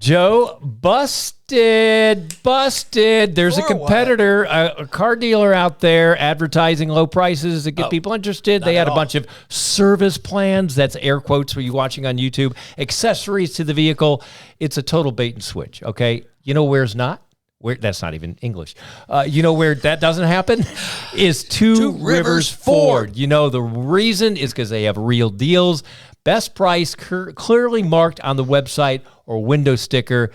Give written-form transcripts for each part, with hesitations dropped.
Joe, busted. There's a competitor, a car dealer out there advertising low prices to get people interested. They had a bunch of service plans. That's air quotes for you watching on YouTube. Accessories to the vehicle. It's a total bait and switch, okay? You know where's not? That's not even English. You know where that doesn't happen? Is Two Rivers Ford. You know the reason is because they have real deals. Best price clearly marked on the website or window sticker.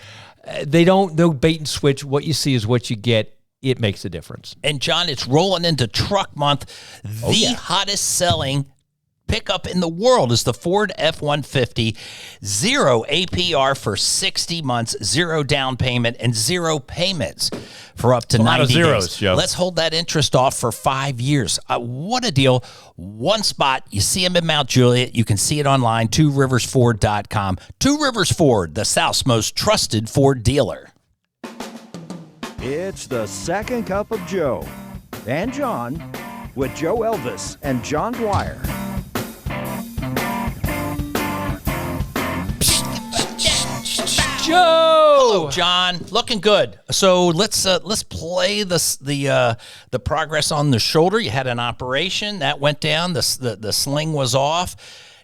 They don't no bait and switch. What you see is what you get. It makes a difference. And John, it's rolling into truck month. The hottest selling pickup in the world is the Ford F-150. 0 APR for 60 months, 0 down payment, and 0 payments for up to 90 days. Joe. Let's hold that interest off for 5 years. What a deal. One spot. You see them in Mount Juliet. You can see it online, tworiversford.com. Two Rivers Ford, the South's most trusted Ford dealer. It's the Second Cup of Joe and John with Joe Elvis and John Dwyer. Joe! Hello, John. Looking good. So let's play the progress on the shoulder. You had an operation that went down. The sling was off.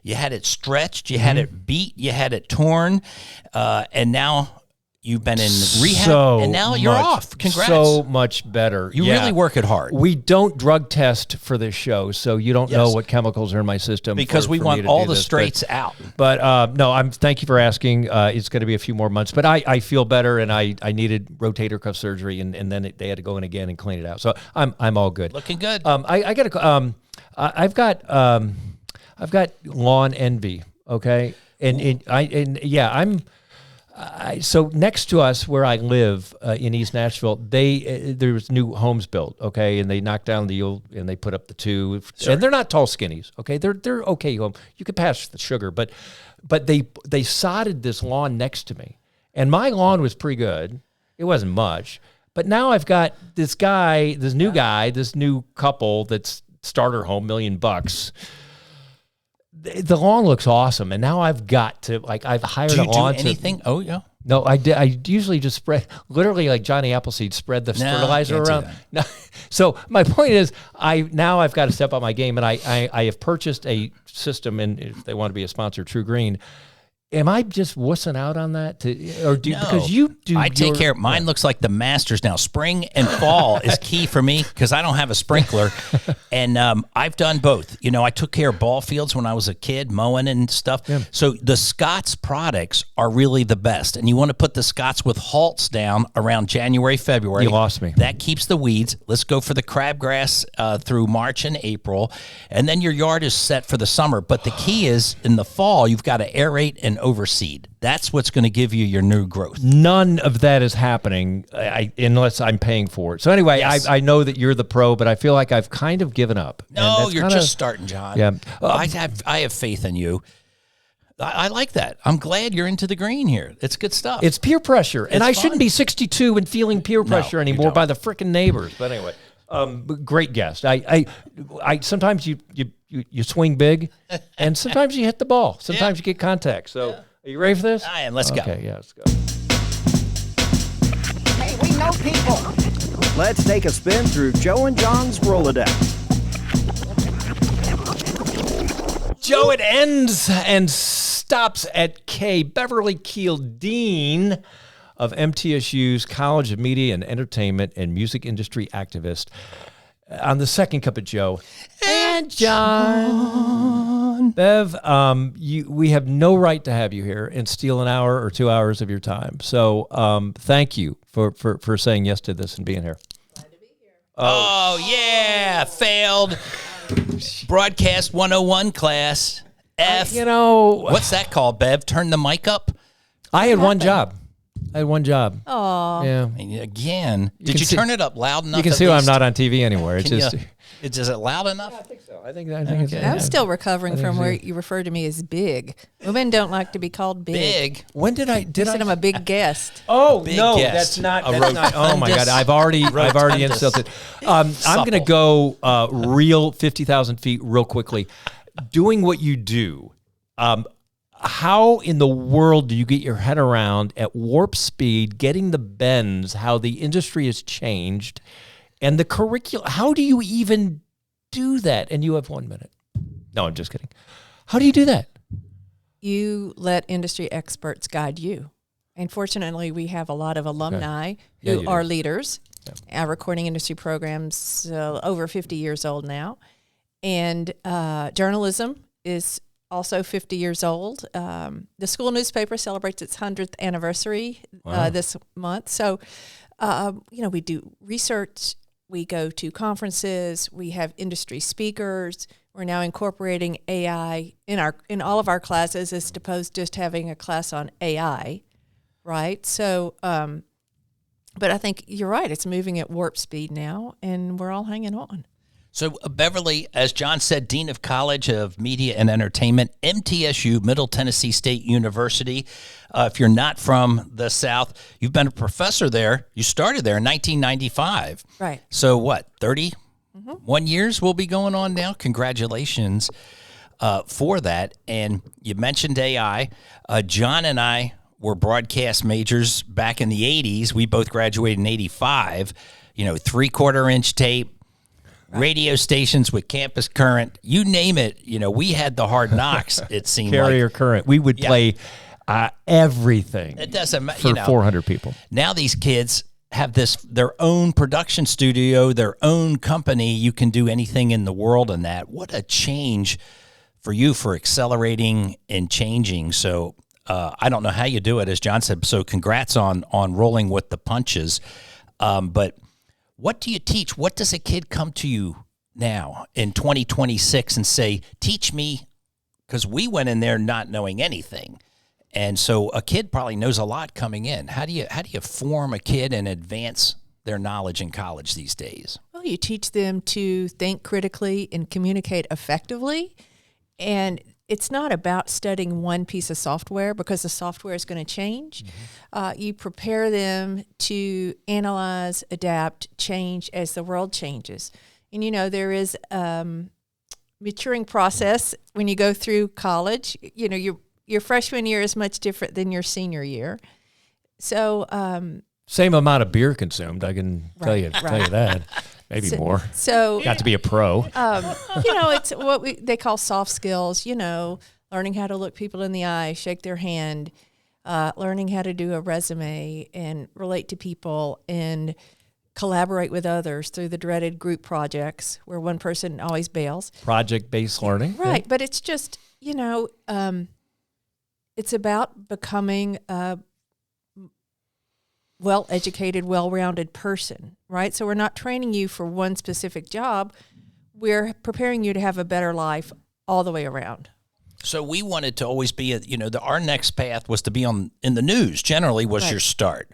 You had it stretched. You had it beat. You had it torn, and now you've been in rehab, and now you're off. Congrats. So much better. You really work it hard. We don't drug test for this show, so you don't know what chemicals are in my system. Because we want all the Straits out. But no, thank you for asking. It's going to be a few more months, but I feel better, and I needed rotator cuff surgery, and then they had to go in again and clean it out. So I'm all good. Looking good. I've got lawn envy. Okay, so next to us where I live in East Nashville, there's new homes built, okay, and they knocked down the old and they put up the two, and they're not tall skinnies, okay, they're okay home. You could pass the sugar, but they sodded this lawn next to me, and my lawn was pretty good. It wasn't much, but now I've got this new couple that's starter home, $1 million. The lawn looks awesome, and now I've got to I've hired a lawn. Do you do anything? Oh yeah. No, I usually just spread, literally like Johnny Appleseed, spread the fertilizer around. No. So my point is, I've got to step up my game, and I have purchased a system, and if they want to be a sponsor, True Green. Am I just wussing out on that? Because you do. I take care. Mine looks like the Masters now. Spring and fall is key for me because I don't have a sprinkler, and I've done both. You know, I took care of ball fields when I was a kid, mowing and stuff. Yeah. So the Scott's products are really the best, and you want to put the Scott's with halts down around January, February. You lost me. That keeps the weeds. Let's go for the crabgrass through March and April, and then your yard is set for the summer. But the key is in the fall, you've got to aerate and overseed. That's what's going to give you your new growth. None of that is happening unless I'm paying for it. So anyway, yes. I know that you're the pro, but I feel like I've kind of given up. No, you're just starting, John. Yeah, I have faith in you. I like that. I'm glad you're into the green here. It's good stuff. It's peer pressure, and I shouldn't be 62 and feeling peer pressure anymore by the frickin' neighbors. But anyway, great guest. I sometimes you swing big, and sometimes you hit the ball. Sometimes you get contact. So, are you ready for this? I am. Let's go. Okay, yeah, let's go. Hey, we know people. Let's take a spin through Joe and John's Rolodex. Joe, it ends and stops at K. Beverly Keel, Dean of MTSU's College of Media and Entertainment and Music Industry Activist. On the Second Cup of Joe and John. Bev, we have no right to have you here and steal an hour or 2 hours of your time. So thank you for saying yes to this and being here. Glad to be here. Oh yeah, failed broadcast 101 class. F. What's that called, Bev? Turn the mic up. I had one job. Oh. Yeah. Again, did you turn it up loud enough? You can see I'm not on TV anymore. It's is it loud enough? Yeah, I think so. I think it's. I'm still recovering from where you refer to me as big. Women don't like to be called big. When did I said I'm a big guest. Oh big no, guest. that's not. Oh my God, I've already insulted. I'm going to go real 50,000 feet real quickly. Doing what you do. how in the world do you get your head around at warp speed, getting the bends, how the industry has changed, and the curriculum? How do you even do that? And you have 1 minute. No, I'm just kidding. How do you do that? You let industry experts guide you. And fortunately, we have a lot of alumni who are leaders. Our recording industry program's over 50 years old now. And journalism is also 50 years old. The school newspaper celebrates its 100th anniversary this month. So, we do research. We go to conferences. We have industry speakers. We're now incorporating AI in all of our classes as opposed to just having a class on AI, right? So, but I think you're right. It's moving at warp speed now, and we're all hanging on. So, Beverly, as John said, Dean of College of Media and Entertainment, MTSU, Middle Tennessee State University. If you're not from the South, you've been a professor there. You started there in 1995. Right. So, what, 31 years will be going on now? Congratulations for that. And you mentioned AI. John and I were broadcast majors back in the 80s. We both graduated in 85. 3/4-inch tape. Radio stations with campus current, you name it. We had the hard knocks. It seemed carrier current. We would play everything. It doesn't matter for 400 people. Now these kids have their own production studio, their own company. You can do anything in the world in that. What a change for you for accelerating and changing. So I don't know how you do it, as John said. So congrats on rolling with the punches. But what do you teach? What does a kid come to you now in 2026 and say, teach me? Because we went in there not knowing anything. And so a kid probably knows a lot coming in. How do you form a kid and advance their knowledge in college these days? Well, you teach them to think critically and communicate effectively. And it's not about studying one piece of software because the software is going to change. Mm-hmm. You prepare them to analyze, adapt, change as the world changes. And, there is maturing process when you go through college. Your freshman year is much different than your senior year. So same amount of beer consumed, I can tell you that. Maybe more. So got to be a pro. It's what they call soft skills. Learning how to look people in the eye, shake their hand, learning how to do a resume and relate to people and collaborate with others through the dreaded group projects where one person always bails. Project-based learning, right? But it's just it's about becoming a well-educated, well-rounded person, right? So we're not training you for one specific job. We're preparing you to have a better life all the way around. So we wanted to always be, our next path was to be in the news, generally was your start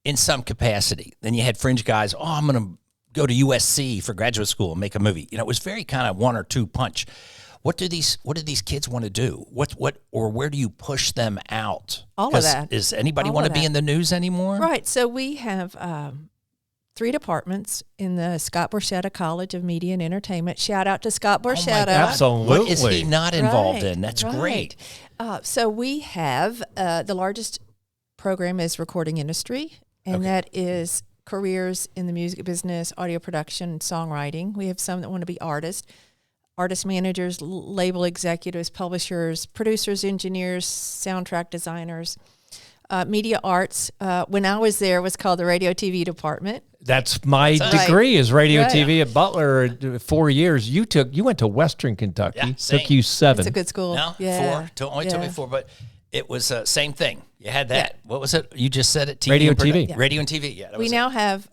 in some capacity. Then you had fringe guys, I'm going to go to USC for graduate school and make a movie. It was very kind of one or two punch. What do these kids want to do? Where do you push them out? All of that. Does anybody want to be in the news anymore? Right. So we have 3 departments in the Scott Borchetta College of Media and Entertainment. Shout out to Scott Borchetta. Absolutely. What is he not involved in? That's great. So we have the largest program is recording industry, and that is careers in the music business, audio production, songwriting. We have some that want to be artists. Artist managers, label executives, publishers, producers, engineers, soundtrack designers, media arts. When I was there, it was called the radio TV department. That's my degree is radio TV at Butler. 4 years. You went to Western Kentucky. Yeah, took you 7. It's a good school. No, 4. Only took me 4, but it was same thing. You had that. Yeah. What was it? You just said it. TV radio and TV. Yeah. Radio and TV. Yeah. We now have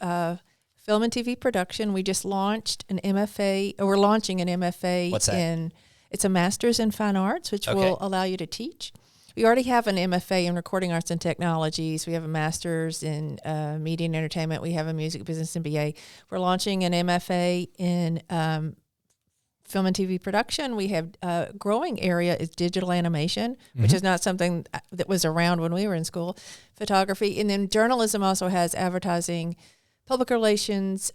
film and TV production. We just launched an MFA, or we're launching an MFA. What's that? It's a master's in fine arts, which will allow you to teach. We already have an MFA in recording arts and technologies. We have a master's in media and entertainment. We have a music business MBA. We're launching an MFA in film and TV production. We have a growing area is digital animation, which is not something that was around when we were in school. Photography. And then journalism also has advertising, public relations,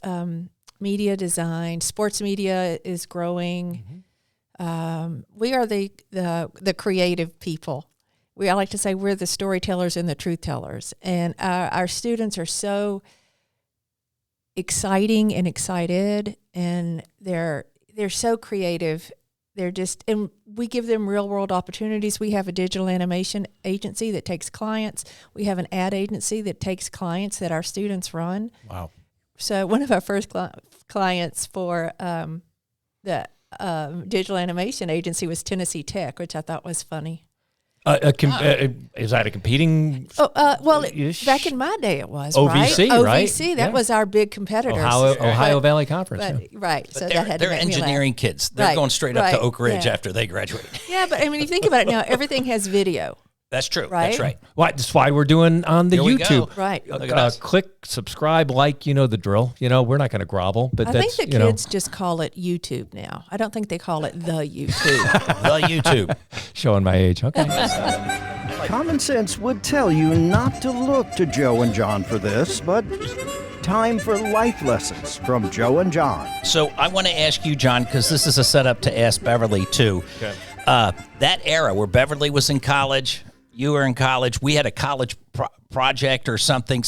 media design, sports media is growing. We are the creative people. I like to say we're the storytellers and the truth tellers. And our students are so exciting and excited, and they're so creative. And we give them real world opportunities. We have a digital animation agency that takes clients. We have an ad agency that takes clients that our students run. Wow. So one of our first clients for the digital animation agency was Tennessee Tech, which I thought was funny. Is that a competing? Back in my day, it was OVC, right? OVC, that was our big competitor. Ohio Valley Conference. Right. But So that had they're to make me laugh. engineering kids. They're going straight up to Oak Ridge after they graduate. Yeah, but I mean, you think about it now, everything has video. That's true. Right? That's right. That's why we're doing on the Here we YouTube. go. Right. Look at us. Click, subscribe, like, you know the drill. We're not going to grovel, but I that's, think the kids just call it YouTube now. I don't think they call it the YouTube. The YouTube. showing my age. Okay. Common sense would tell you not to look to Joe and John for this, but time for life lessons from Joe and John. So I want to ask you, John, because this is a setup to ask Beverly, too. Okay. That era where Beverly was in college, you were in college, we had a college project or something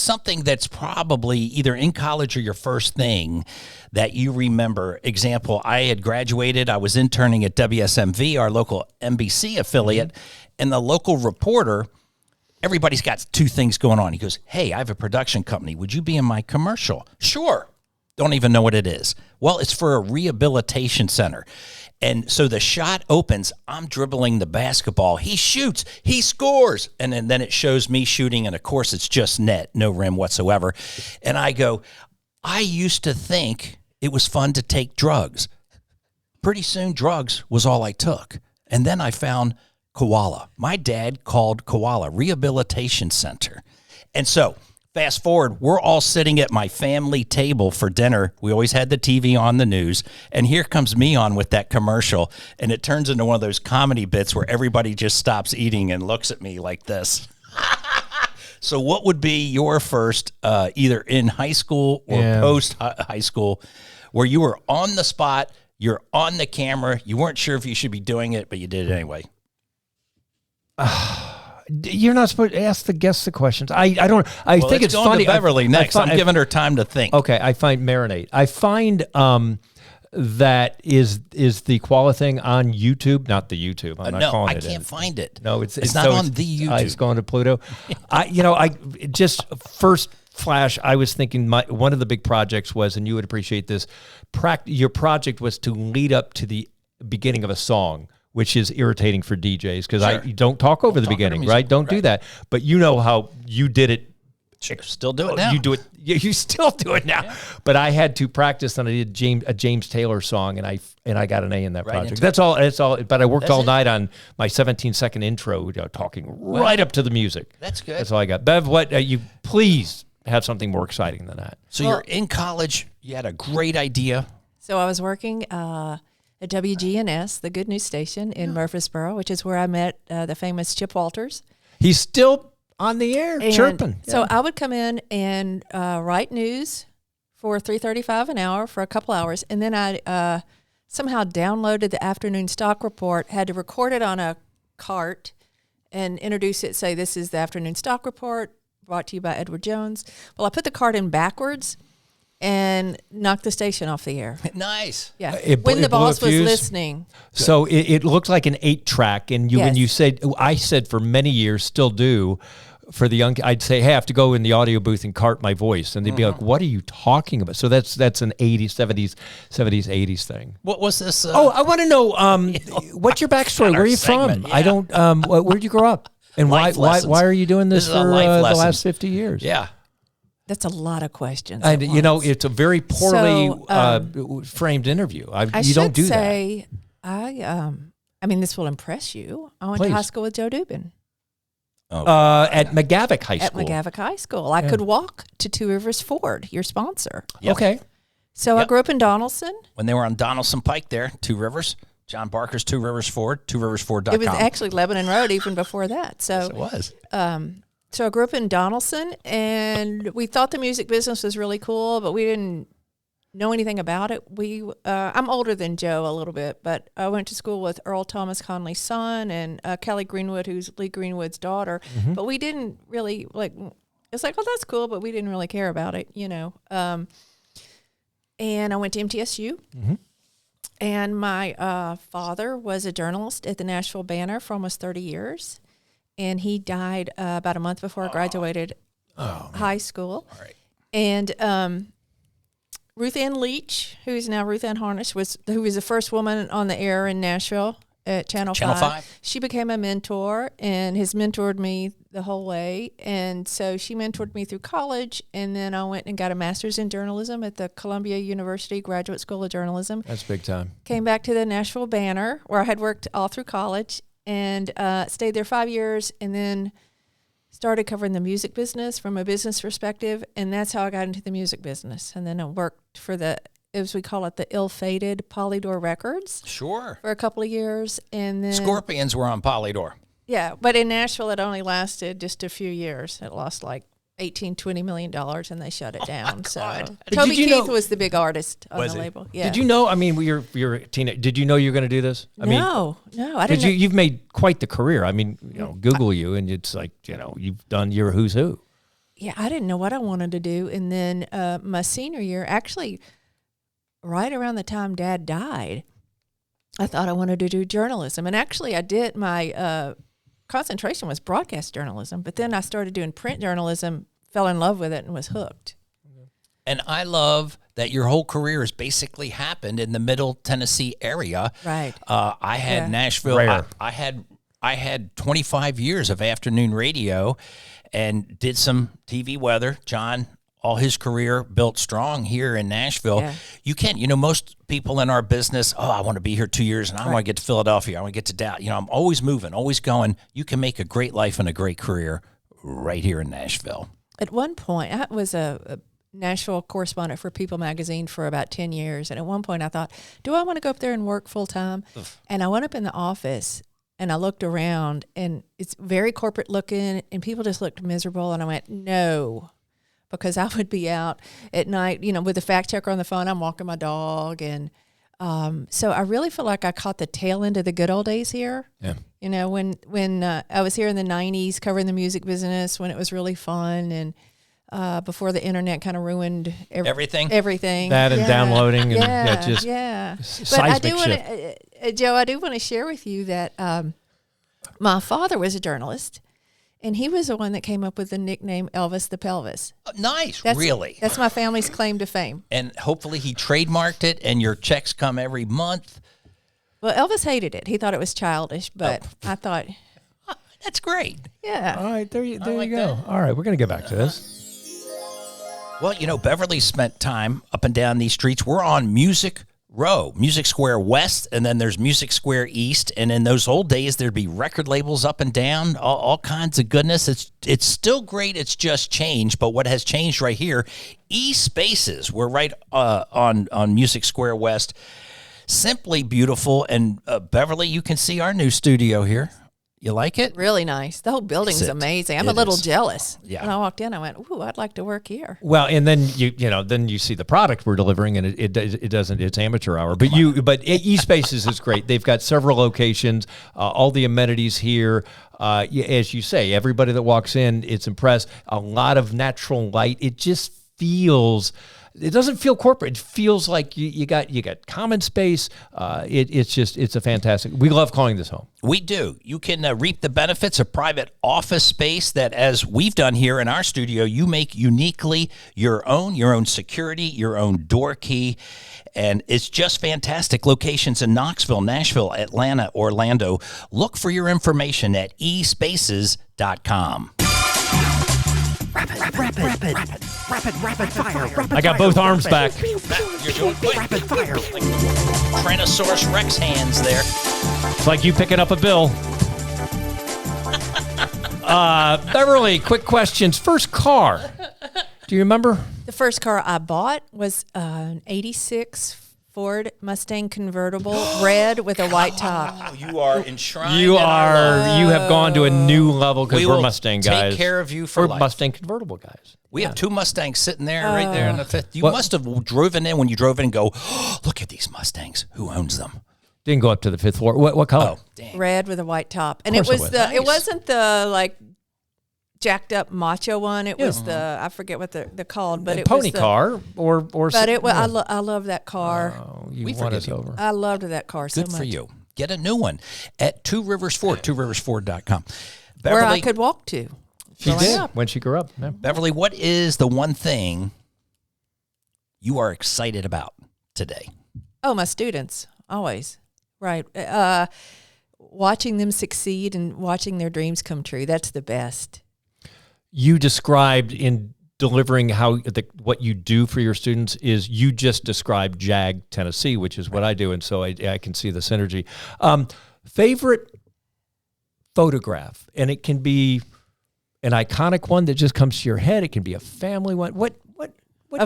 that's probably either in college or your first thing that you remember. Example, I had graduated. I was interning at WSMV, our local NBC affiliate, and the local reporter, everybody's got two things going on. He goes, hey, I have a production company. Would you be in my commercial? Sure. Don't even know what it is. Well, it's for a rehabilitation center. And so the shot opens, I'm dribbling the basketball. He shoots, he scores. And then it shows me shooting, and of course it's just net, no rim whatsoever. And I go, I used to think it was fun to take drugs. Pretty soon drugs was all I took. And then I found Koala. My dad called Koala Rehabilitation Center. And so fast forward, we're all sitting at my family table for dinner. We always had the TV on the news. And here comes me on with that commercial. And it turns into one of those comedy bits where everybody just stops eating and looks at me like this. So what would be your first, either in high school or post high school, where you were on the spot, you're on the camera, you weren't sure if you should be doing it, but you did it anyway? You're not supposed to ask the guests the questions. I think it's funny. Beverly next. I'm giving her time to think. Okay, I find marinate. I find that is the Koala thing on YouTube, not the YouTube. I'm not calling it. I can't find it. No, it's not on the YouTube. It's going to Pluto. I just first flash. I was thinking one of the big projects was, and you would appreciate this. Your project was to lead up to the beginning of a song, which is irritating for DJs because you don't talk over the beginning, right? Don't do that. But you know how you did it. Sure, still do it now. You do it. You still do it now. Yeah. But I had to practice, and I did a James Taylor song, and I got an A in that project. That's all. But I worked all night on my 17-second intro, talking right up to the music. That's good. That's all I got. Bev, what you please have something more exciting than that? So you're in college. You had a great idea. So I was working at WGNS, the Good News Station in Murfreesboro, which is where I met the famous Chip Walters. He's still on the air, chirping. So I would come in and write news for $3.35 an hour for a couple hours, and then I somehow downloaded the afternoon stock report, had to record it on a cart and introduce it, say this is the afternoon stock report, brought to you by Edward Jones. Well, I put the cart in backwards and knocked the station off the air. Nice. Yeah. When the boss was listening. So it looked like an 8-track, and when you said, I said for many years, still do, for the young, I'd say, hey, I have to go in the audio booth and cart my voice. And they'd be like, what are you talking about? So that's an 80s, 70s, 80s thing. What was this? I want to know, what's your backstory? Where are you from? Yeah. I don't, where'd you grow up? And why are you doing this for the last 50 years? Yeah. That's a lot of questions. And, it's a very poorly framed interview. You don't do that. I mean, this will impress you. I went to high school with Joe Dubin. At McGavock High School. At McGavock High School. I could walk to Two Rivers Ford, your sponsor. Yep. Okay. So I grew up in Donelson. When they were on Donelson Pike there, Two Rivers, John Barker's Two Rivers Ford, tworiversford.com. It was actually Lebanon Road even before that. So yes, it was. So I grew up in Donelson, and we thought the music business was really cool, but we didn't know anything about it. I'm older than Joe a little bit, but I went to school with Earl Thomas Conley's son and Kelly Greenwood, who's Lee Greenwood's daughter. Mm-hmm. But we didn't really it's like, oh, that's cool, but we didn't really care about it, And I went to MTSU. Mm-hmm. And my father was a journalist at the Nashville Banner for almost 30 years. And he died about a month before I graduated high school. All right. And Ruth Ann Leach, who is now Ruth Ann Harnish, who was the first woman on the air in Nashville at Channel 5. She became a mentor and has mentored me the whole way. And so she mentored me through college. And then I went and got a master's in journalism at the Columbia University Graduate School of Journalism. That's big time. Came back to the Nashville Banner, where I had worked all through college, and stayed there 5 years, and then started covering the music business from a business perspective. And that's how I got into the music business. And then I worked for as we call it, the ill-fated Polydor Records. Sure. For a couple of years. And then Scorpions were on Polydor. Yeah, but in Nashville, it only lasted just a few years. It lost like $18-20 million, and they shut it down. So Toby Keith was the big artist on the label. Yeah. Did you know? I mean, you're a teenager. Did you know you were going to do this? No, I didn't. You've made quite the career. I mean, Google you, and it's like you've done your who's who. Yeah, I didn't know what I wanted to do, and then my senior year, actually, right around the time Dad died, I thought I wanted to do journalism, and actually, I did my. Concentration was broadcast journalism, but then I started doing print journalism, fell in love with it, and was hooked. And I love that your whole career has basically happened in the Middle Tennessee area. Right. I had Nashville. I had 25 years of afternoon radio, and did some TV weather. John, all his career built strong here in Nashville. Yeah. You can't, most people in our business, I want to be here 2 years and I want to get to Philadelphia. I want to get to Dallas. I'm always moving, always going. You can make a great life and a great career right here in Nashville. At one point, I was a Nashville correspondent for People magazine for about 10 years. And at one point I thought, do I want to go up there and work full time? And I went up in the office and I looked around, and it's very corporate looking, and people just looked miserable. And I went, no. Because I would be out at night, with the fact checker on the phone. I'm walking my dog. And so I really feel like I caught the tail end of the good old days here. Yeah. When I was here in the 90s covering the music business, when it was really fun, and before the internet kind of ruined everything. That and downloading and But I do want to, Joe, I do want to share with you that my father was a journalist. And he was the one that came up with the nickname Elvis the Pelvis. Nice, really. That's my family's claim to fame. And hopefully he trademarked it, and your checks come every month. Well, Elvis hated it. He thought it was childish, but I thought... That's great. Yeah. All right, there you go. That. All right, we're going to get back to this. Well, Beverly spent time up and down these streets. We're on Music Row, Music Square West, and then there's Music Square East. And in those old days, there'd be record labels up and down, all kinds of goodness. It's still great. It's just changed. But what has changed right here, E-Spaces. We're right on Music Square West. Simply beautiful. And Beverly, you can see our new studio here. You like it? Really nice. The whole building's amazing. I'm a little jealous. Yeah. When I walked in, I went, "Ooh, I'd like to work here." Well, and then you see the product we're delivering, and it doesn't. It's amateur hour, but E-Spaces is great. They've got several locations, all the amenities here. As you say, everybody that walks in, it's impressed. A lot of natural light. It just feels. It doesn't feel corporate. It feels like you got common space. It's a fantastic. We love calling this home. We do. You can reap the benefits of private office space that, as we've done here in our studio, you make uniquely your own security, your own door key, and it's just fantastic. Locations in Knoxville, Nashville, Atlanta, Orlando. Look for your information at espaces.com. Rapid fire. I got both arms back. You're doing quick. Rapid fire. Like Tyrannosaurus Rex hands there. It's like you picking up a bill. Beverly, quick questions. First car. Do you remember? The first car I bought was an 86 Ford Mustang convertible, red with a white top. Oh, you are enshrined. You have gone to a new level because we're Mustang guys. Take care of you for we're life. Mustang convertible guys. We have 2 Mustangs sitting there right there in the fifth. You must have driven in when you drove in and go, oh, look at these Mustangs. Who owns them? Didn't go up to the 5th floor. What color? Oh, dang. Red with a white top. And it was it wasn't the like jacked up macho one. It was the, I forget what they're called, but it pony was the, car or but it was, I love that car. Oh, you won us over. I loved that car so much. Good for you. Get a new one at Two Rivers Ford, tworiversford.com. Where I could walk to. She did when she grew up. Yeah. Beverly, what is the one thing you are excited about today? Oh, my students, always. Right. Watching them succeed and watching their dreams come true. That's the best. You described in delivering what you do for your students is you just described JAG Tennessee, which is what I do, and so I can see the synergy. Favorite photograph, and it can be an iconic one that just comes to your head. It can be a family one. What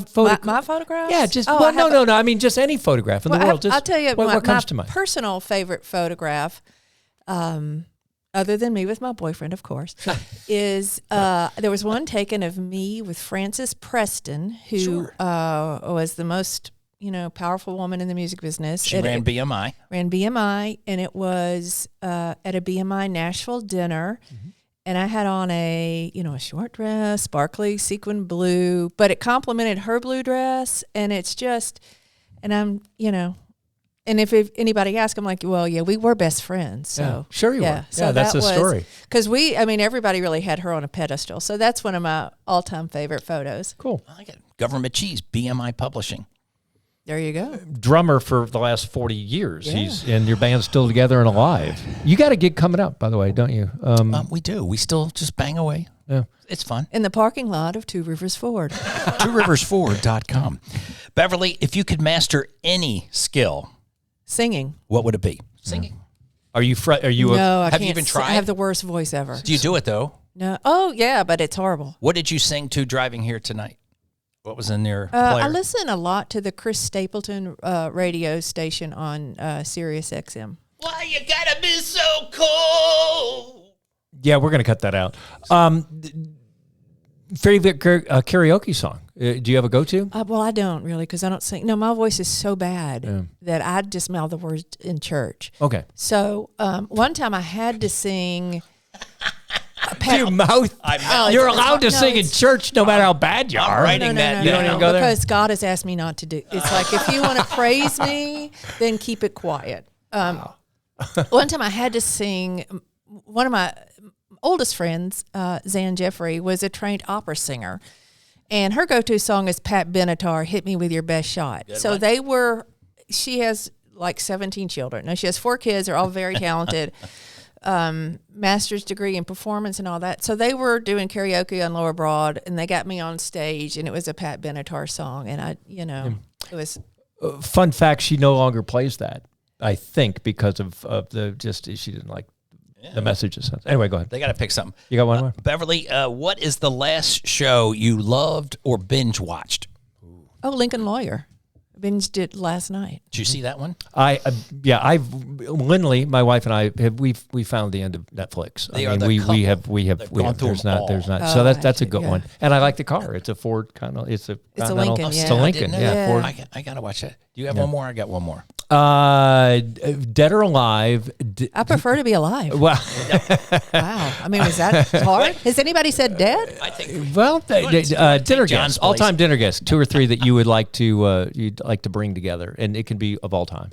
photograph? My photographs? Yeah, just no. I mean, just any photograph in the world. Just I'll tell you what comes to my mind. Personal favorite photograph. Other than me with my boyfriend, of course, is there was one taken of me with Frances Preston, who was the most powerful woman in the music business. She ran BMI. Ran BMI, and it was at a BMI Nashville dinner, and I had on a short dress, sparkly sequin blue, but it complemented her blue dress, and it's just, and I'm And if anybody asks, I'm like, well, yeah, we were best friends. So yeah, sure you were. So yeah, that's the story. Because everybody really had her on a pedestal. So that's one of my all-time favorite photos. Cool. I like it. Government Cheese, BMI Publishing. There you go. Drummer for the last 40 years. Yeah. And your band's still together and alive. You got a gig coming up, by the way, don't you? We do. We still just bang away. Yeah. It's fun. In the parking lot of Two Rivers Ford. TwoRiversFord.com. Beverly, if you could master any skill, singing. What would it be? Singing. Are you? No, have you even tried? I have the worst voice ever. Do you do it though? No. Oh yeah, but it's horrible. What did you sing to driving here tonight? What was in your player? I listen a lot to the Chris Stapleton radio station on Sirius XM. Why you gotta be so cold? Yeah, we're gonna cut that out. Favorite karaoke song? Do you have a go-to? Well, I don't really because I don't sing. No, my voice is so bad that I just mouth the words in church. Okay. So one time I had to sing. You're allowed to sing in church no matter how bad you are. I'm writing that. You don't even go there? Because God has asked me not to do. It's like if you want to praise me, then keep it quiet. One time I had to sing. One of my oldest friends, Zan Jeffrey, was a trained opera singer. And her go-to song is Pat Benatar, Hit Me With Your Best Shot. Good one. She has like 17 children. Now she has 4 kids. They're all very talented. Master's degree in performance and all that. So they were doing karaoke on Lower Broad, and they got me on stage, and it was a Pat Benatar song. And it was. Fun fact, she no longer plays that, I think, because of she didn't like the messages. Anyway, go ahead. They got to pick something. You got one more? Beverly, what is the last show you loved or binge watched? Oh, Lincoln Lawyer. Binged it last night. Did you see that one? Lindley, my wife and I we found the end of Netflix. There's not. So that's a good one. And I like the car. It's a Ford it's a Lincoln. It's a Lincoln. Ford. I gotta watch that. Do you have one more? I got one more. Dead or alive? I prefer to be alive. Well, wow. I mean, is that hard? Has anybody said dead? I think. Well, dinner guests, all-time dinner guests, 2 or 3 that you would like to bring together, and it can be of all time.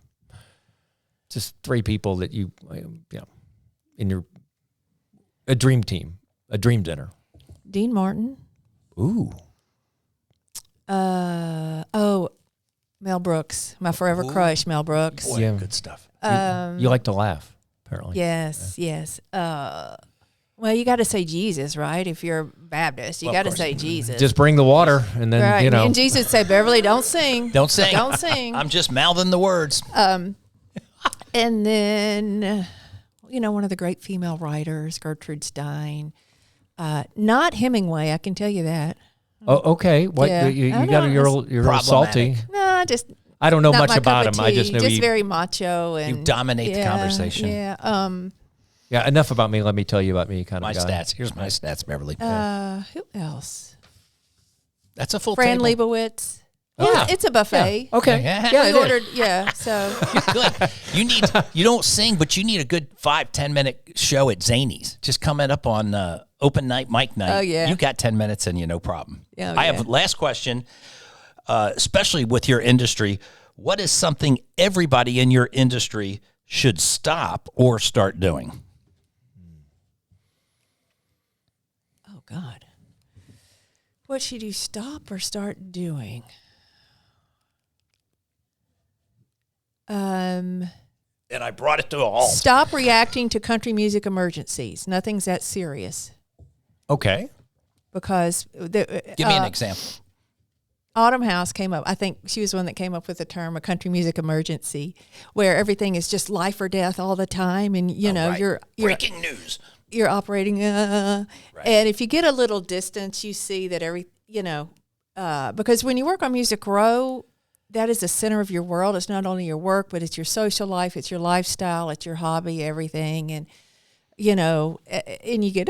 Just 3 people that you in your a dream team, a dream dinner. Dean Martin. Ooh. Mel Brooks, my forever crush, Mel Brooks. Boy, good stuff. You like to laugh, apparently. Yes. Well, you got to say Jesus, right? If you're Baptist, you got to say Jesus. Just bring the water, and then right. And Jesus said, "Beverly, don't sing. Don't sing. Don't sing." I'm just mouthing the words. And then, one of the great female writers, Gertrude Stein. Not Hemingway, I can tell you that. Oh, okay. What you're a little salty. No, just I don't know not much my about cup him. of I tea. just know just he very macho and You dominate the conversation. Yeah. Yeah, enough about me. Let me tell you about me, kind My of guy. stats. Here's my stats, Beverly. Who else? That's a full Fran table. Leibowitz. Oh, Yeah, it's a buffet. Yeah. Okay. Yeah. Yeah, We it is. ordered. Yeah. So Good. You don't sing, but you need a good 5-10 minute show at Zany's. Just coming up on open night, mic night. Oh, yeah. You got 10 minutes and no problem. Yeah, I yeah. have last question, especially with your industry. What is something everybody in your industry should stop or start doing? oh God, what should you stop or start doing? And I brought it to a halt. Stop reacting to country music emergencies. Nothing's that serious Okay. because Give me an example. Autumn House came up. I think she was the one that came up with the term a country music emergency, where everything is just life or death all the time, and Right. you're Breaking news. you're operating. And if you get a little distance, you see that because when you work on Music Row, that is the center of your world. It's not only your work, but it's your social life, it's your lifestyle, it's your hobby, everything, and and you get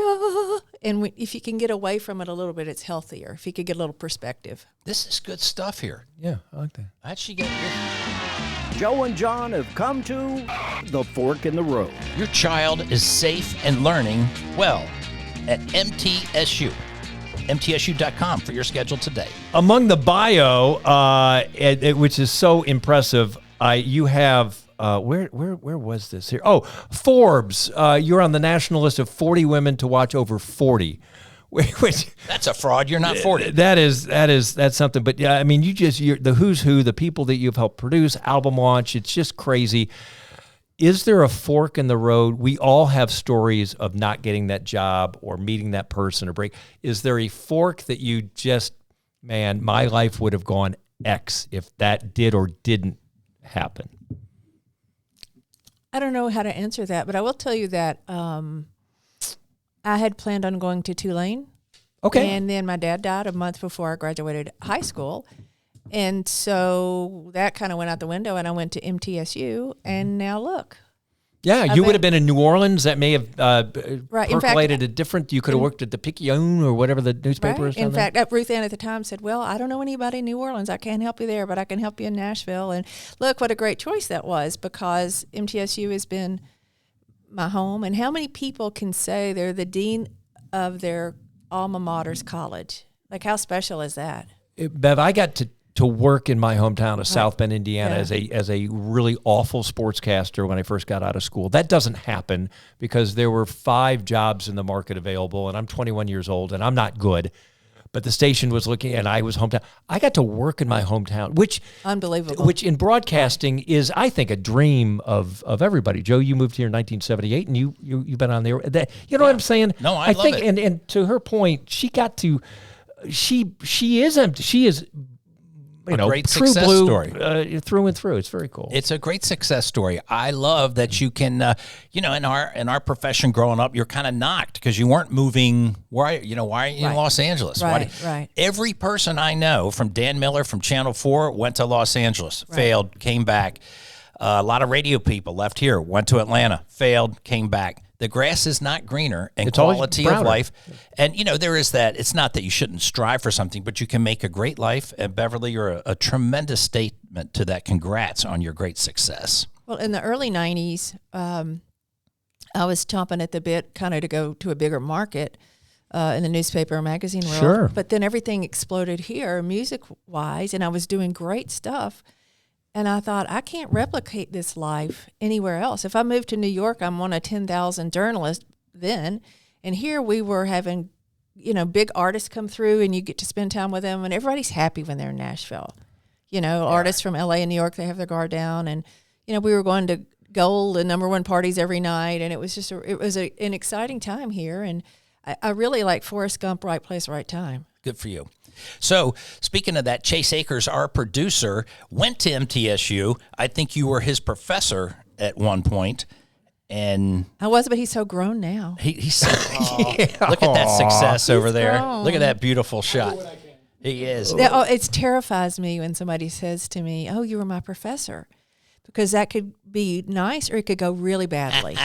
if you can get away from it a little bit, it's healthier. If you could get a little perspective. This is good stuff here. Yeah, I like that. How'd she get here? Joe and John have come to the fork in the road. Your child is safe and learning well at MTSU. MTSU.com for your schedule today. Among the bio, which is so impressive, you have where was this here? Oh, Forbes. You're on the national list of 40 women to watch over 40. Which That's a fraud. You're not 40. That's something. But yeah, I mean, you're the who's who, the people that you've helped produce, album launch. It's just crazy. Is there a fork in the road? We all have stories of not getting that job or meeting that person or break. Is there a fork that you just, man, my life would have gone X if that did or didn't happen? I don't know how to answer that, but I will tell you that I had planned on going to Tulane. Okay. And then my dad died a month before I graduated high school. And so that kind of went out the window, and I went to MTSU, and now look. Yeah, you would have been in New Orleans. That may have Right. In percolated fact, a different. You could have worked at the Picayune or whatever the newspaper Right. is. Down In there. fact, Ruth Ann at the time said, well, I don't know anybody in New Orleans. I can't help you there, but I can help you in Nashville. And look, what a great choice that was, because MTSU has been my home. And how many people can say they're the dean of their alma mater's college? Like, how special is that? Bev, I got to work in my hometown of South Bend, Indiana, Yeah. as a really awful sportscaster when I first got out of school. That doesn't happen because there were 5 jobs in the market available, and I'm 21 years old, and I'm not good. But the station was looking, and I was hometown. I got to work in my hometown, which Unbelievable. Which in broadcasting is, I think, a dream of everybody. Joe, you moved here in 1978, and you've been on there. You know what I'm saying? No, I love think, it. And to her point, she got to. She is. Great true success blue story. through and through. It's very cool. It's a great success story. I love that you can, in our profession growing up, you're kind of knocked because you weren't moving. Why aren't you in Los Angeles? Right. Every person I know, from Dan Miller from Channel 4, went to Los Angeles, failed, came back. A lot of radio people left here, went to Atlanta, failed, came back. The grass is not greener, and It's always quality of browner. life. And, there is that. It's not that you shouldn't strive for something, but you can make a great life. And, Beverly, you're a tremendous statement to that. Congrats on your great success. Well, in the early 90s, I was chomping at the bit kind of to go to a bigger market in the newspaper or magazine world. Sure. But then everything exploded here music-wise, and I was doing great stuff. And I thought, I can't replicate this life anywhere else. If I moved to New York, I'm one of 10,000 journalists then. And here we were having, big artists come through, and you get to spend time with them, and everybody's happy when they're in Nashville. Artists from LA and New York, they have their guard down. And, we were going to gold and #1 parties every night. And it was just an exciting time here. And I really like Forrest Gump, right place, right time. Good for you. So, speaking of that, Chase Akers, our producer, went to MTSU. I think you were his professor at one point, and I was, but he's so grown now. he said, look at that success over there. grown. Look at that beautiful shot. He is. Oh, it terrifies me when somebody says to me, "Oh, you were my professor," because that could be nice or it could go really badly.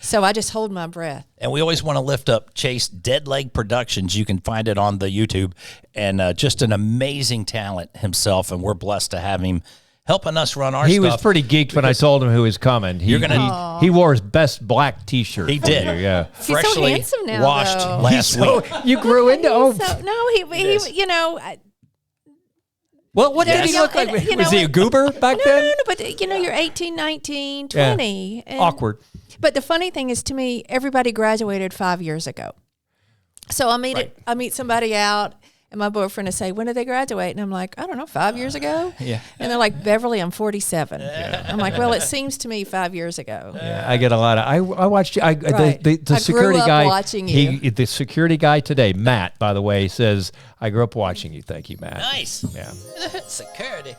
So I just hold my breath. And we always want to lift up Chase Dead Leg Productions. You can find it on the YouTube, and just an amazing talent himself. And we're blessed to have him helping us run our stuff. He was pretty geeked when I told him who was coming. He wore his best black T-shirt. He did. Yeah. He's so Freshly handsome now, washed though. last week. You grew into He you know. Well, what Yes. did he look like? And, you Was know, he a goober back No, then? no, but you're 18, 19, 20. Yeah. And, Awkward. But the funny thing is, to me, everybody graduated 5 years ago. So I meet somebody out, and my boyfriend will say, "When did they graduate?" And I'm like, "I don't know, 5 years ago." Yeah. And they're like, "Beverly, I'm 47." I'm like, "Well, it seems to me 5 years ago." Yeah, I get a lot of. I watched you. Right. The I security grew up guy. watching you. The security guy today, Matt, by the way, says, "I grew up watching you." Thank you, Matt. Nice. Yeah. Security.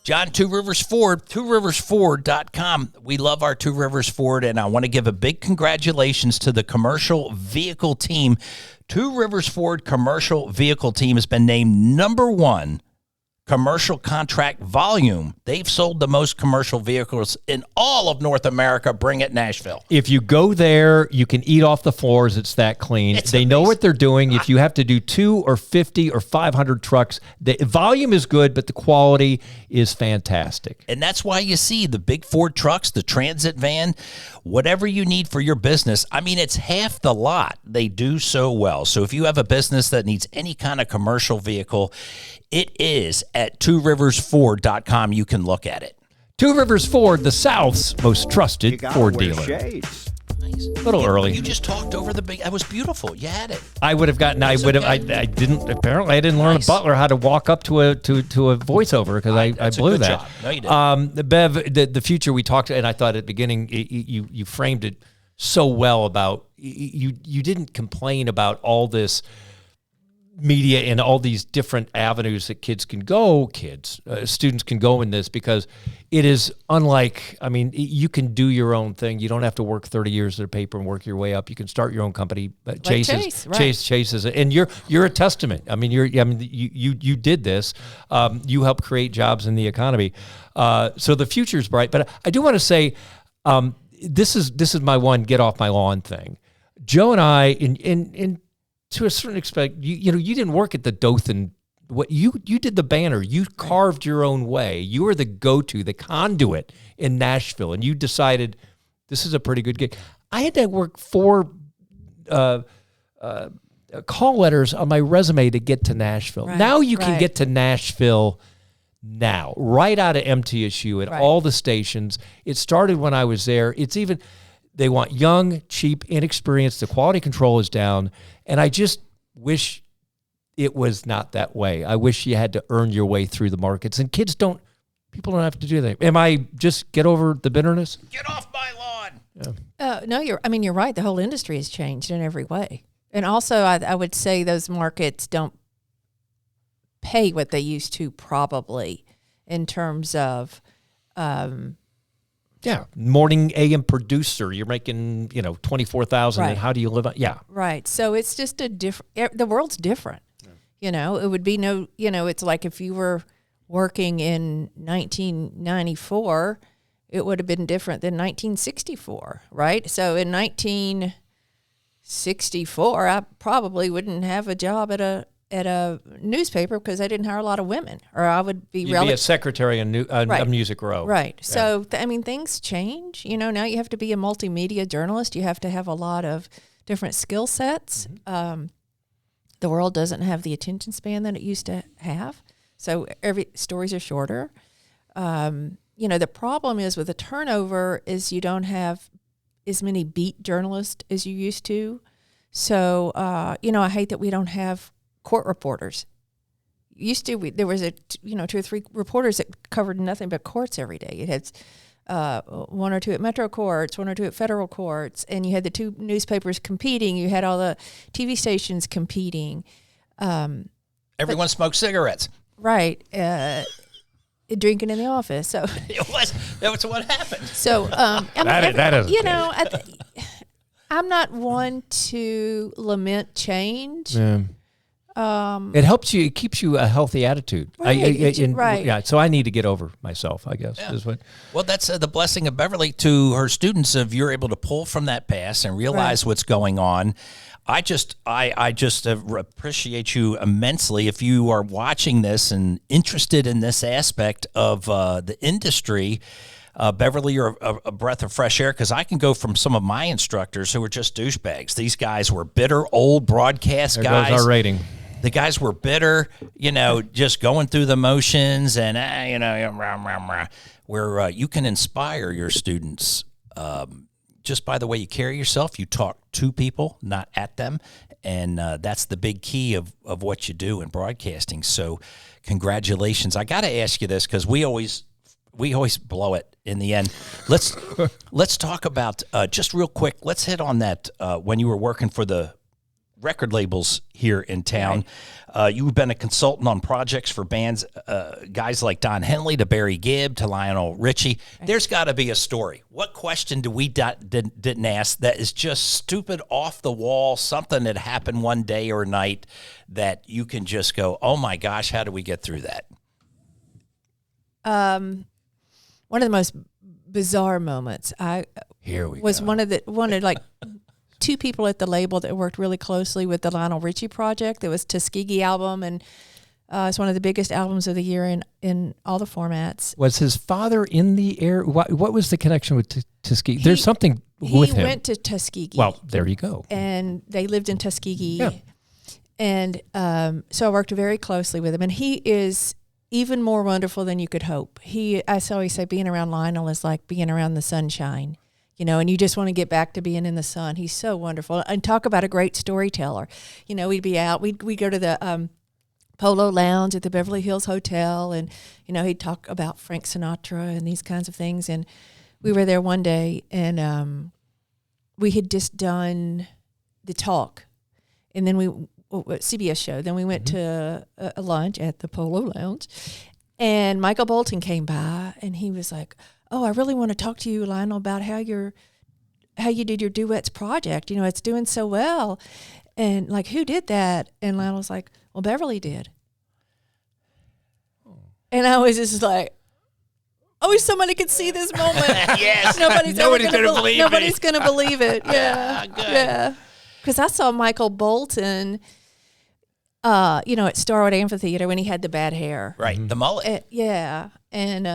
John, Two Rivers Ford, tworiversford.com. We love our Two Rivers Ford, and I want to give a big congratulations to the commercial vehicle team. Two Rivers Ford commercial vehicle team has been named #1 commercial contract volume. They've sold the most commercial vehicles in all of North America. Bring it, Nashville. If you go there, you can eat off the floors. It's that clean. They know what they're doing. If you have to do 2 or 50 or 500 trucks, the volume is good, but the quality is fantastic. And that's why you see the big Ford trucks, the transit van, whatever you need for your business. I mean, it's half the lot. They do so well. So if you have a business that needs any kind of commercial vehicle, it is at tworiversford.com. You can look at it. Two Rivers Ford, the South's most You trusted gotta Ford wear dealer. shades. Nice. A little early. You just talked over the big. That was beautiful. You had it. I would have gotten. I would have. I didn't. Apparently, I didn't learn Nice. a butler how to walk up to a voiceover because I That's a blew good that. job. No, you didn't. Bev, the future we talked, and I thought at the beginning you framed it so well about you didn't complain about all this media and all these different avenues that students can go in this, because it is unlike, I mean, you can do your own thing. You don't have to work 30 years at a paper and work your way up. You can start your own company. Chase is, and you're a testament. I mean, you did this. You helped create jobs in the economy. So the future's bright. But I do want to say, this is my one get off my lawn thing. Joe and I, in to a certain extent, you didn't work at the Dothan. What you did the banner. You carved your own way. You were the go-to, the conduit in Nashville, and you decided this is a pretty good gig. I had to work 4 call letters on my resume to get to Nashville. Right, now you can right. get to Nashville now, right out of MTSU at all the stations. It started when I was there. It's even, they want young, cheap, inexperienced. The quality control is down. And I just wish it was not that way. I wish you had to earn your way through the markets. And people don't have to do that. Am I just get over the bitterness? Get off my lawn. Yeah. No, you're right. The whole industry has changed in every way. And also, I would say those markets don't pay what they used to, probably, in terms of morning AM producer. You're making, $24,000. Right. And how do you live on? Yeah. right. So it's just the world's different. Yeah. It would be it's like if you were working in 1994, it would have been different than 1964, right? So in 1964, I probably wouldn't have a job at a newspaper because they didn't hire a lot of women, or I would be You'd be a secretary in a music row. Right. Yeah. So, things change. Now you have to be a multimedia journalist. You have to have a lot of different skill sets. Mm-hmm. The world doesn't have the attention span that it used to have. So stories are shorter. The problem is with the turnover is you don't have as many beat journalists as you used to. So, I hate that we don't have court reporters. There was 2 or 3 reporters that covered nothing but courts every day. It had 1 or 2 at Metro courts, 1 or 2 at federal courts, and you had the 2 newspapers competing. You had all the TV stations competing. Everyone smoked cigarettes. Right. Drinking in the office. So That was what happened. So I'm not one to lament change. Yeah. It helps you. It keeps you a healthy attitude. Right. Yeah. So I need to get over myself, I guess. Yeah. Is what. Well, that's the blessing of Beverly to her students. If you're able to pull from that past and realize what's going on, I just appreciate you immensely. If you are watching this and interested in this aspect of the industry, Beverly, you're a breath of fresh air, because I can go from some of my instructors who were just douchebags. These guys were bitter, old broadcast There guys. goes our rating. The guys were bitter, just going through the motions, and where you can inspire your students just by the way you carry yourself. You talk to people, not at them, and that's the big key of what you do in broadcasting. So congratulations. I got to ask you this, because we always blow it in the end. Let's talk about just real quick. Let's hit on that when you were working for the record labels here in town. Right. You've been a consultant on projects for bands, guys like Don Henley to Barry Gibb to Lionel Richie. Right. There's got to be a story. What question do we didn't ask that is just stupid, off the wall, something that happened one day or night that you can just go, oh my gosh, how do we get through that? One of the most bizarre moments one of like two people at the label that worked really closely with the Lionel Richie project. There was Tuskegee album, and it's one of the biggest albums of the year in all the formats. Was his father in the air? What was the connection with Tuskegee? There's something with him. He went to Tuskegee. Well, there you go. And they lived in Tuskegee. Yeah. And so I worked very closely with him, and he is even more wonderful than you could hope. I always say being around Lionel is like being around the sunshine. And you just want to get back to being in the sun. He's so wonderful. And talk about a great storyteller. We'd be out. We'd go to the Polo Lounge at the Beverly Hills Hotel, and, he'd talk about Frank Sinatra and these kinds of things. And we were there one day, and we had just done the talk. And then CBS show. Then we went to a lunch at the Polo Lounge. And Michael Bolton came by, and he was like, oh, I really want to talk to you, Lionel, about how you did your duets project. It's doing so well. And like, who did that? And Lionel's like, well, Beverly did. And I was just like, I wish somebody could see this moment. Yes. Nobody's going to believe it. Nobody's going to believe it. Yeah. Good. Yeah. Because I saw Michael Bolton, at Starwood Amphitheater when he had the bad hair. Right. The mullet. Yeah. And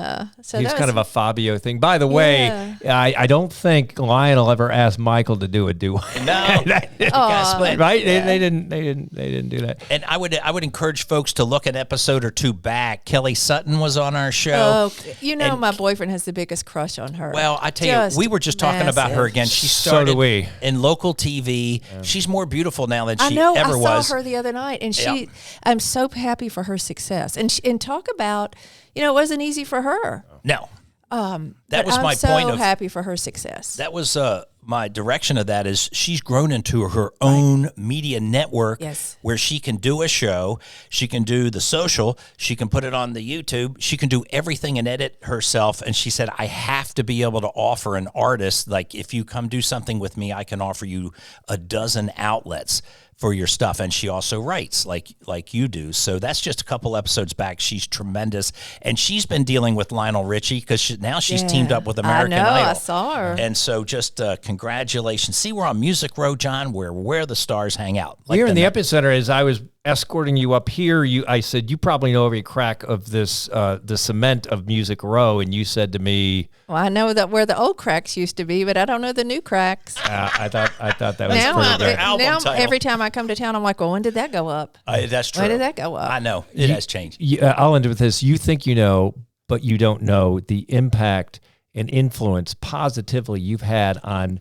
so he's kind of a Fabio thing. By the way, I don't think Lionel ever asked Michael to do a duet. No, right? Yeah. They didn't do that. And I would encourage folks to look an episode or two back. Kelly Sutton was on our show. Oh, my boyfriend has the biggest crush on her. Well, I tell you, we were just talking about her again. She started so do we. in local TV. Yeah. She's more beautiful now than she ever was. I saw her the other night, and I'm so happy for her success. And talk about. It wasn't easy for her. No. That was my point. I'm so happy for her success. That was my direction of that is she's grown into her own media network where she can do a show, she can do the social, she can put it on the YouTube, she can do everything and edit herself. And she said, I have to be able to offer an artist, like if you come do something with me, I can offer you a dozen outlets for your stuff. And she also writes like you do. So that's just a couple episodes back. She's tremendous. And she's been dealing with Lionel Richie because now she's teamed up with American Idol. I saw her. And so just congratulations. See, we're on Music Row, John, where the stars hang out. Like we're in the epicenter. As I was escorting you up here, I said, you probably know every crack of this, the cement of Music Row. And you said to me, well, I know that where the old cracks used to be, but I don't know the new cracks. I thought that was now every time I come to town, I'm like, well, when did that go up? That's true. When did that go up? I know. It has changed. I'll end with this. You think you know, but you don't know the impact and influence positively you've had on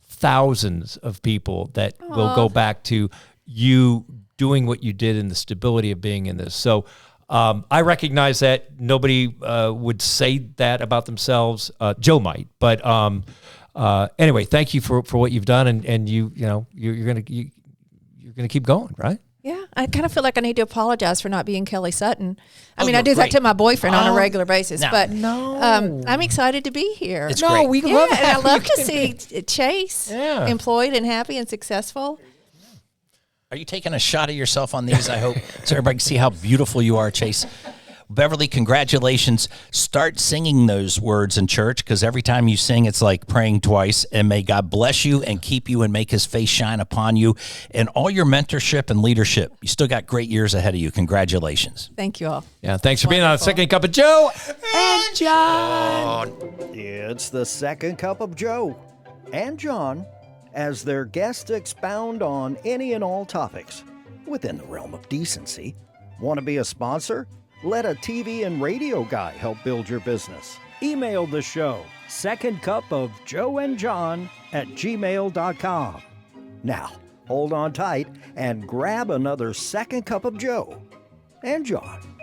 thousands of people that will go back to you doing what you did and the stability of being in this. So I recognize that nobody would say that about themselves. Joe might, but anyway, thank you for what you've done, and you're gonna keep going, right? Yeah, I kind of feel like I need to apologize for not being Kelly Sutton. I mean, I do that to my boyfriend on a regular basis, but I'm excited to be here. It's great. We love and I love to see Chase employed and happy and successful. Are you taking a shot of yourself on these, I hope, so everybody can see how beautiful you are, Chase? Beverly, congratulations. Start singing those words in church, because every time you sing, it's like praying twice. And may God bless you and keep you and make his face shine upon you and all your mentorship and leadership. You still got great years ahead of you. Congratulations. Thank you all. Yeah, thanks for being on Second Cup of Joe and John. It's the Second Cup of Joe and John as their guests expound on any and all topics within the realm of decency. Want to be a sponsor? Let a TV and radio guy help build your business. Email the show, secondcupofjoeandjohn@gmail.com. Now, hold on tight and grab another Second Cup of Joe and John.